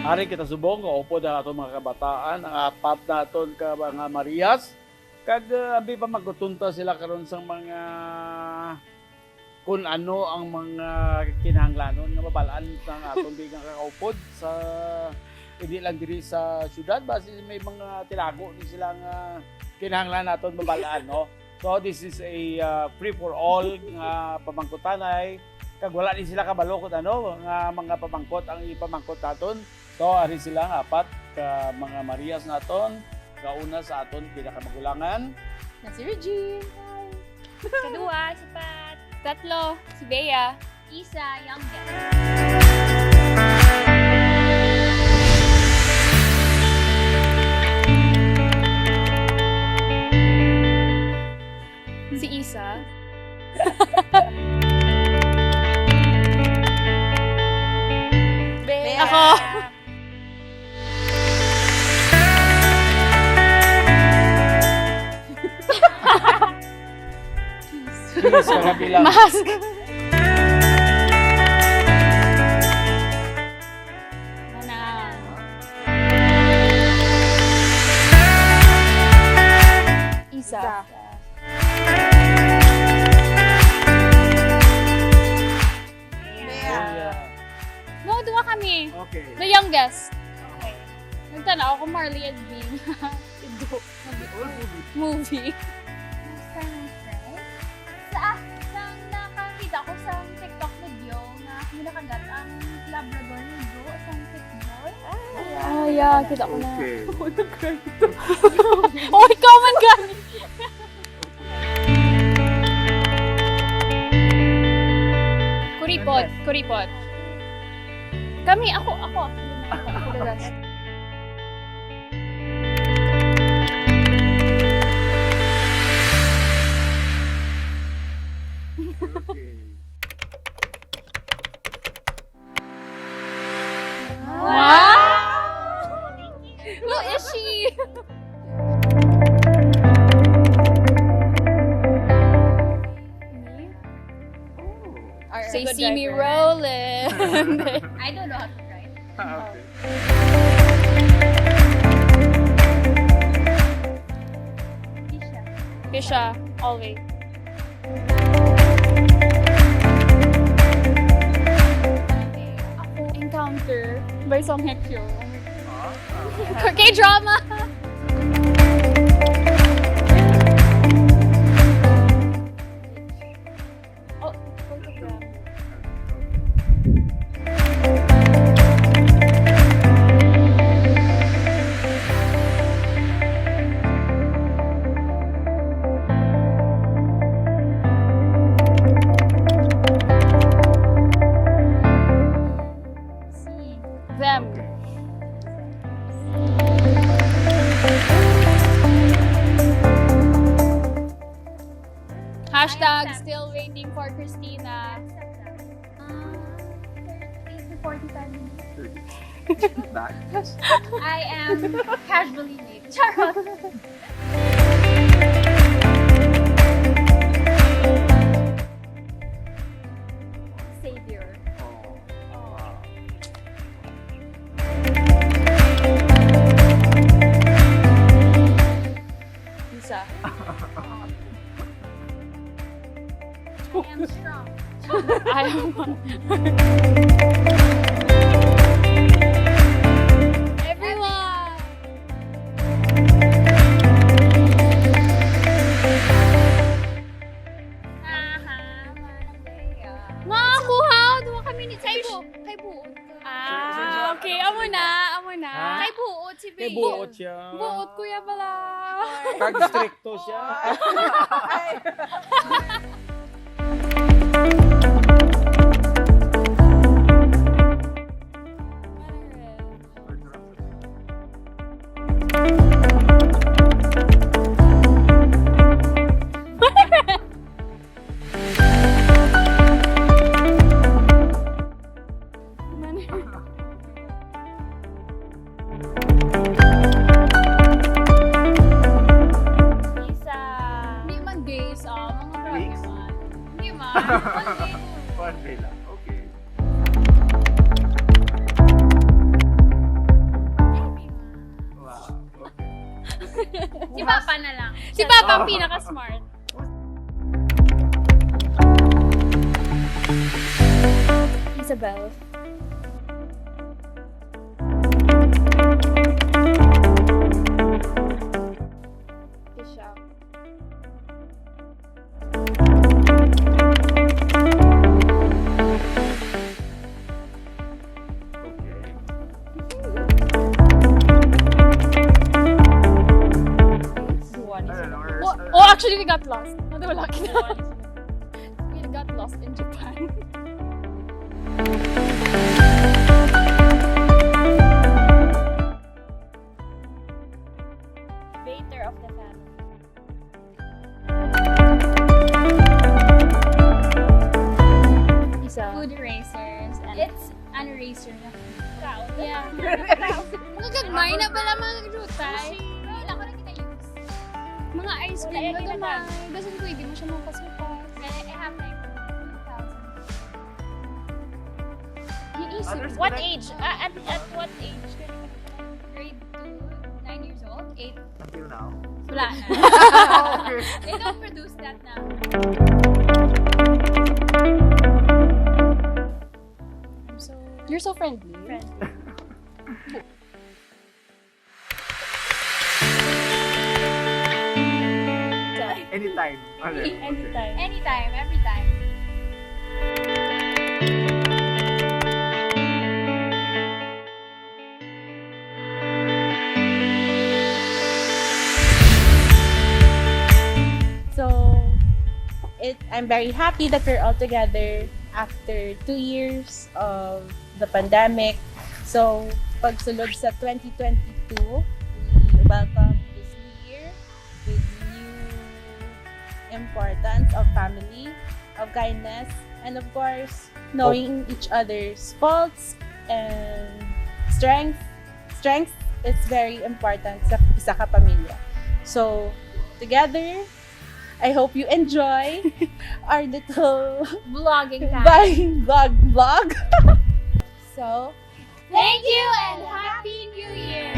Ari kita subong nga upo na aton mga kabataan, ang apat na aton ka mga Marias. Kag abi pa magtutunta sila karon sa mga kung ano ang mga kinahanglanon nga mabalaan ng aton bigang kakaupod sa hindi lang diri sa syudad base may mga tinago ni sila nga kinahanglan naton mabalaan, no? So this is a free for all nga pamangkutanay kag wala din sila kabalo kung ano nga mga pamangkot ang ipamangkot naton. So ari sila apat ka mga Marias naton. Kauna sa aton pinakamagulangan Na si Regine. Hi. Kadua, si Pat. Tatlo, si Bea. Isa, youngest. Si Isa. Bea. Ako. Kiss ka kabilang. Mask. Manang. Isa. Bea. No, dua kami. Okay. The youngest. Okay. Nagtanaw ako Marley and Bean. Ido. Movie. Sa nakakita ko sa TikTok video nga nakagat ang Labrador ni Joe sa TikTok. Ah, yeah. Kita ko na. Okay. Oh, ikaw man gani. Kuripot. Kuripot. Kami, ako. Ako the rest. Okay. Wow! Who is she? Say, see me rolling. I don't know how to drive. Okay. Kisha, always. Ako, Encounter by Song Hye Kyo. K-drama! Oh, photograph. See them. Hashtag still waiting for Christina. 45 minutes. Back. I am casually late. Charot. Savior. Isa. I am strong. I am. Everyone. Makakuha! Dua kami ni Kay buot. Ah, okay. Amo na. Ha? Kay buot si Kay Bea. buot siya. Buot kuya pala. Kag stricto siya. Isa. Hindi man gays, mga na lang. Si Papa ang pinaka-smart. Isabel. Tisha. Oh, actually, we got lost. No, wala kita. We got lost in Japan. Baiter of the family. Isa. Food erasers. And it's an eraser na. Yeah. Nagagmay na pala mga jutay. Wala ko na kita use. Mga ice cream, nagagmay. Kasi pwede mo siya mapasukas. I have like 2,000. Iisip. What age? At what age? Grade 2, 9 years old? 8? Until now? Wala na. They don't produce that now. You're so friendly. Anytime. Okay. Anytime, every time. So, I'm very happy that we're all together after 2 years of the pandemic. So, pagsulod sa 2022, we welcome this new year with new importance of family, of kindness, and of course, knowing each other's faults and strength. Strength is very important sa isa ka pamilya. So, together, I hope you enjoy our little Vlogging time. vlog. So, Thank you and Happy New Year!